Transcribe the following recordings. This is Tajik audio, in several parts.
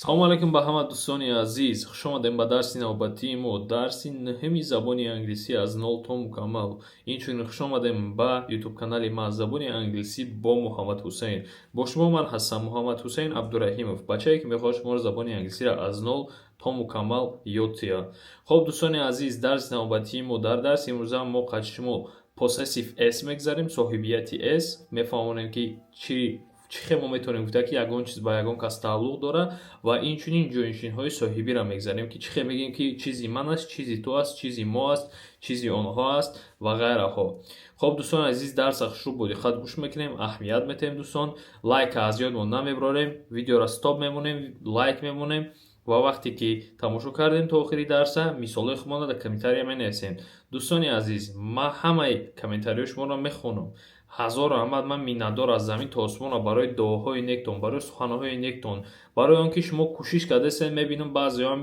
салому алайкум ба ҳама дӯстони азиз, хуш омадем ба дарси навбатии мо, дарси ноҳуми забони англисӣ аз нол то мукаммал. Инчунин хуш омадем ба ютуб-канали ма забони англисӣ бо Муҳаммад Ҳусейн. Бо шумо ман ҳастам Муҳаммад Ҳусейн Абдураҳимов, бачае ки мехоҳад шуморо забони англисиро аз нол то мукаммал ёд диҳад. Хоб дӯстони азиз, дарси навбатии мо, дар дарси имрӯза мо қадри шумо possessive s мегзарем, соҳибияти s мефаҳмонем ки чӣ хел мо метавонем гуфта ки ягон чиз ба ягон кас тааллуқ дорад ва инчунин ҷойнишинҳои соҳибиро мегзарем ки чӣ хел мегӯем ки чизи ман аст, чизи ту аст, чизи мо аст, чизи онҳо аст ва ғайраҳо. Хоб дӯстони азиз, дарса хушрӯ бо диққат гӯш мекунем, аҳамият метаҳем дӯстон, лайка аз ёдмон намебарем, видеоро стоп мемонем, лайк мемонем ва вақте ки тамошо кардем то охири дарса мисолҳои худмонро дар комментария менависем. Дӯстони азиз, ман ҳамаи комментариҳои шуморо мехонам. ҳазору ҳамат ман миннатдор аз замин то осмона барои дуоҳои нектон, барои суханҳои нектон, барои он ки шумо кӯшиш кардастед. Мебинам баъзеҳоам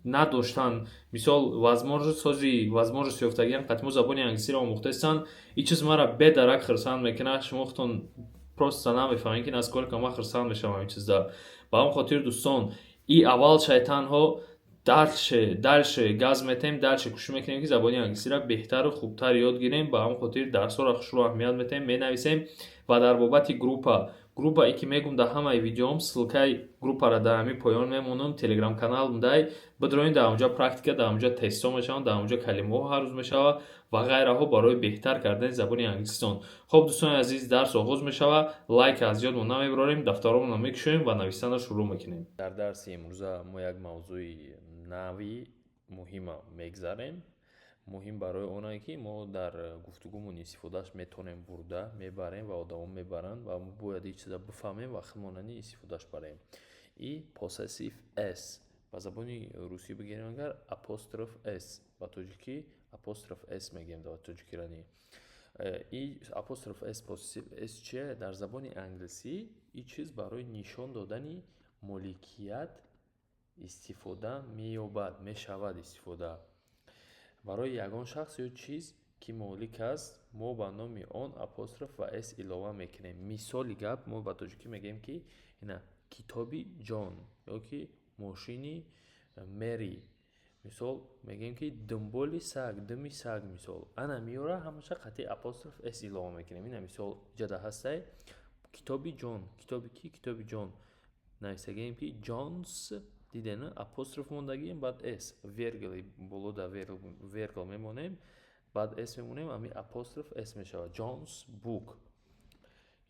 надоштан мисол возможности ёфтагиам қатъи забони англисиро омӯхтастанд. Ин чиз маро бедарак хурсанд мекунад. Шумохутон просто намефаҳмед ки насколько ман хурсанд мешавам ин чизда. Ба ҳамин хотир дӯстон, и аввал шайтанҳо дальше газ метаҳем, дальше кӯшиш мекунем ки забони англисиро беҳтару хубтар ёд гирем. Ба ҳамин хотир дарсҳоро хушрӯ аҳамият метаҳем, менависем ва дар бобати группае ки мегӯм дар ҳамаи видеоам ссилкаи группаро дар ҳамин поён мемонам, телеграм-каналам дай бидроин дар онҷо практика, дар онҷо тестҳо мешаванд, дар онҷо калимаҳо ҳар рӯз мешавад ва ғайраҳо барои беҳтар кардани забони англисистон. Хоб дӯстони азиз, дарс оғоз мешавад. Лайка аз ёдмон намебарем, дафтаромонро мекушоем ва навистанро шурӯъ мекунем. Дар дарси имрӯза мо як мавзӯи нави муҳима мегзарем. Муҳим барои оне ки мо дар гуфтугӯмон истифодааш метонем бурда, мебарем ва одамон мебаранд ва мо бояд ин чиза бифаҳмем ва хелмонанӣ истифодааш барем. И possessive s ба забони русӣ бигирем агар apostrophe s, ба тоҷикӣ apostrophe s мегӯем дар тоҷикиранӣ. И apostrophe s possessive s чие? Дар забони англисӣ ин чиз барои нишон додани моликият истифода меёбад, мешавад истифода. Барои ягон шахс ё чиз ки молик аст, мо ба номи он апостроф ва s илова мекунем. Мисоли гап мо ба тоҷикӣ мегӯем ки ина китоби Ҷон ё ки мошини Мери. Мисол мегӯем ки дунболи саг, думи саг. Мисол ана миёра ҳамаша қатъи апостроф s илова мекунем. Ина мисол ҷада ҳастай китоби Ҷон, китоби ки китоби Ҷон нависагем ки Джонс, дидена апостроф мондагием, баъд s вергли боло да вергл мемонем, баъд s мемонем, ами апостроф s мешавад John's book.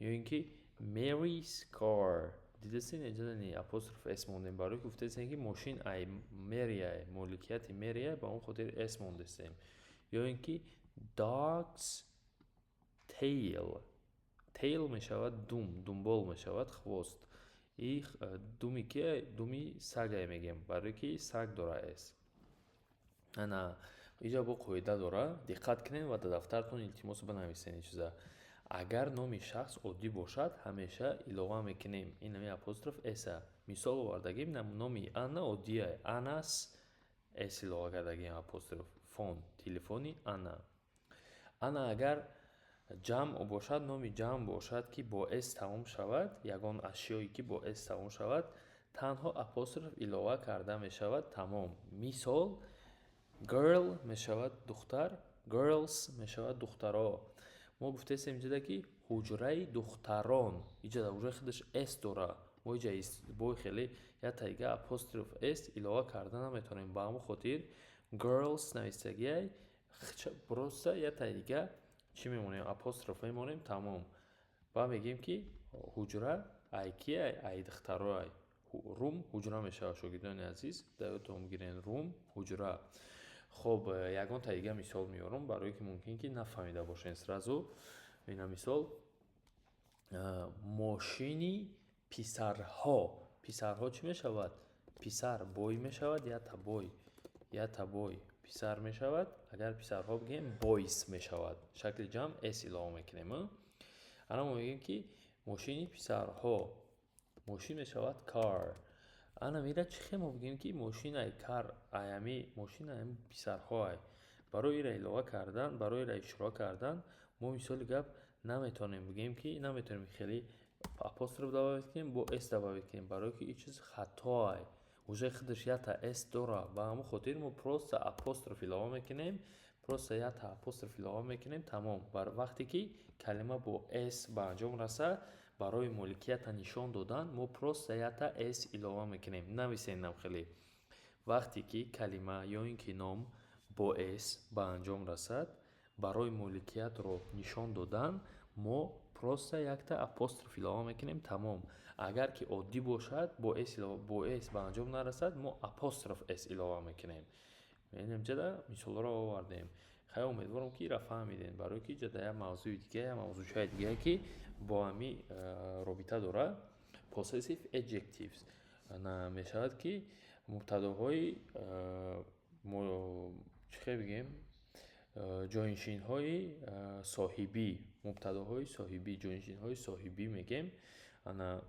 ё ин ки Mary's car, дидасин эҷадани апостроф s мондем барои гуфтастем ки мошин ай Мерия, моликияти Мерия, ба он хотир s мондастем. ё ин ки Dog's tail, tail мешавад дум, дунбол мешавад хвост. И думи ки думи сагай мегем, барои ки саг дора s. ана иҷа бо қоида дора, диққат кунед ва дар дафтартон илтимос банависед ин чиза. Агар номи шахс оддӣ бошад, ҳамеша илова мекунем ин ами апостроф s. Мисол овардагим, номи Анна оддия, Анас s илова кардагим апостроф. Фон, телефони Анна. Ана агар ҷамъ бошад, номи ҷамъ бошад ки бо s тамом шавад, ягон ашёе ки бо s тамом шавад, танҳо апостроф илова карда мешавад, тамом. Мисол girl мешавад духтар, girls мешавад духтаро. Мо гуфтастем ҷада ки ҳуҷраи духтарон, иҷада ҳуҷраи худаш s дора. Мо иҷа бо хеле як таига апостроф s илова карда наметавонем. Ба ҳамон хотир girls нависагиай просто як таига чӣ мемонем, апостроф мемонем, тамом. Ба мегӯем ки ҳуҷра ай кияй, ай духтароай. Рум ҳуҷра мешавад. Шогирдони азиз, дар ёдтон бигирен, рум ҳуҷра. Хоб, ягон таига мисол меорам барое ки мумкин ки нафаҳмида бошем сразу. Ина мисол мошини писарҳо. Писарҳо чӣ мешавад? Писар бой мешавад я табой? Я табой писар мешавад. Агар писарҳо бигем бойс мешавад. Шакли ҷамъ s илова мекунем. ана мо мегӯем ки мошини писарҳо, мошин мешавад car. ана мира чӣ хел мо бигем ки мошинай кар аями мошина ами писарҳоай. Барои ира илова кардан, барои ира ишро кардан мо мисоли гап наметавонем бигем ки наметавонем хеле апостроф добавить کنیم با اس добавить کنیم برای که این چیز خطاه уже خودش یا تا اس داره و همون خاطر ما просто апостроф ilova میکنیم просто یا تا апостроф ilova میکنیم تمام. بر وقتی که کلمه با اس به انجام رسه برای مالکیت نشان دادن ما просто یا تا اس ilova میکنیم نمیسینم خیلی. وقتی که کلمه یا اینکه نام با اس به انجام رسد برای مالکیت رو نشان دادن ما просто یک تا апостроф ilova میکنیم تمام. اگر که عادی باشد با اس به انجام نرسد ما апостроф اس ilova میکنیم. یعنی چرا مثال رو آوردیم. خیلی امیدوارم که را فهمیدین برای که جدا موضوع دیگه موضوع دیگه که با همی رابطه داره possessive adjectives میشود که مبتداهای چه بگیم جانشین های صاحبی مبتداهای صاحبی جانشین های صاحبی میگیم انا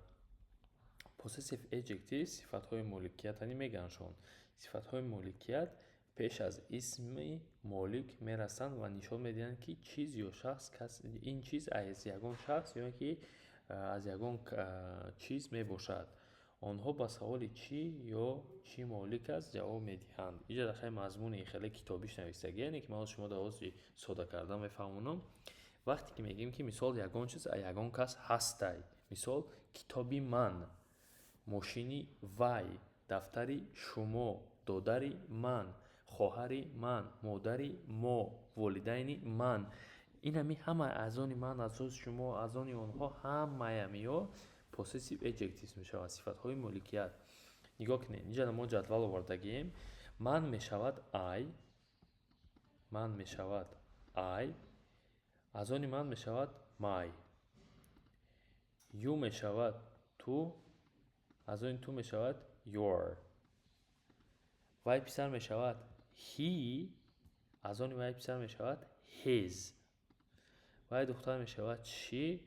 possessive adjectives صفت های مالکیت هنی میگنشون. صفت های مالکیت پیش از اسم مالک میرسند و نشان میدهند که چیز یا شخص این چیز از یگان شخص یا که از یگان چیز میباشد. آنها با سوال چی یا چی مالک است جواب میدهند. اینجا خیلی مضمون خیلی کتابیش نوشتگی یعنی که من شما دوازی ساده کردم میفهمونم. وقتی که میگیم که مثال یگان چیز یگان کس هستی مثال کتابی من ماشینی وای دفتری شما دادری من خواهری من مادری ما والدینی من این همه از آن من از شما از آن آنها همه ها possessive adjectives میشود صفت های مالکیت. نگاه کنید اینجا ما جدول آوردگیم من میشود I من میشود I از آن من میشود my you میشود تو از آن تو میشود your وای پسر میشود he از آن وای پسر میشود his وای دختر میشود she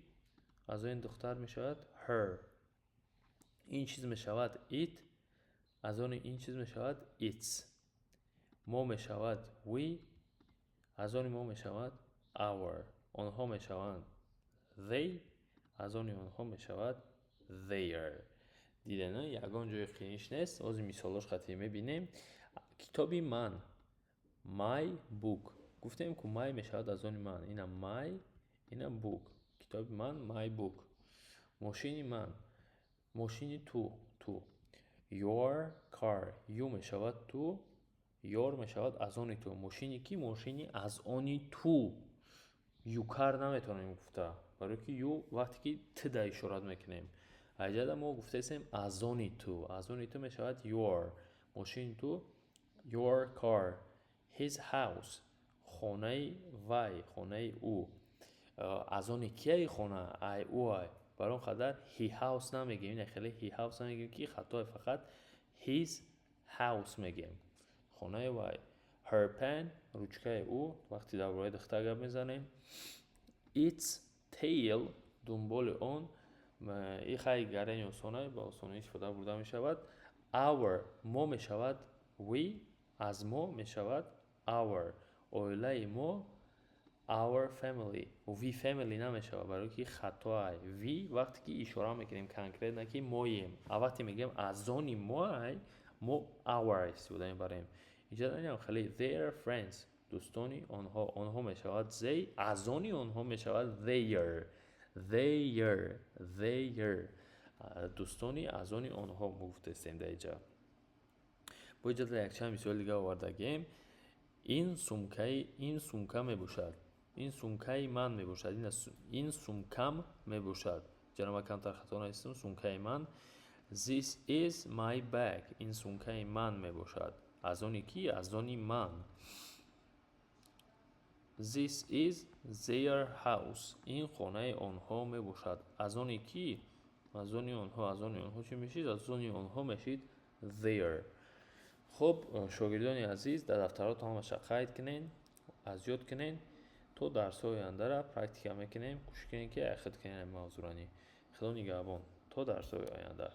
از آن دختر میشود her این چیز میشود it از آن این چیز میشود its ما میشود we از آن ما میشود our آنها میشوند they از آن آنها میشود their. دیده نه یگان جای خیلیش نیست. از مثالش خطی میبینیم کتابی من my book گفتیم که my میشود از آن من اینم my اینم book کتاب من my book ماشینی من ماشینی تو your car you میشود تو your میشود از آن تو ماشینی کی ماشینی از آن تو you car نمیتونیم گفته برای که you وقتی که ت اشارت میکنیم اجازه ما گفته هستیم از آن تو میشود your ماشین تو your car his house خانه وی خانه او از آن کیه خانه ای او برای اون خاطر he house نمیگیم این خیلی he house نمیگیم که خطا فقط his house میگیم خانه وی her pen روچکه او وقتی در برای دختر گپ میزنیم its tail دنبال اون این خیلی گرین آسانه با آسانه استفاده برده می شود our ما می شود we از ما می شود our اوله ما our family we family نمی شود برای که خطا we وقتی که اشاره میکنیم کنکریت نکی ماییم وقتی میگیم از آن ما our استفاده میبریم اینجا داریم خیلی their friends دوستانی آنها می شود they از آن آنها می شود their دوستانی از آن آنها گفته استیم در اینجا. با اینجا یک چند مثال دیگه آوردگیم این سمکه می باشد این سمکه من می باشد این سمکم می باشد جناب کمتر خطا نیستم سمکه من this is my bag این سمکه من می باشد از آنی کی از آنی من this is their house این خانه آنها می باشد از آنی کی از آنی آنها چی میشید از آنی آنها میشید their. خب شاگردان عزیز در دفتراتون هم قید کنین از یاد کنین تو درس های آینده را پرکتیکا میکنیم کوشش کنین که اخذ کنین موضوع رانی خدا نگهبان تا درس های آینده.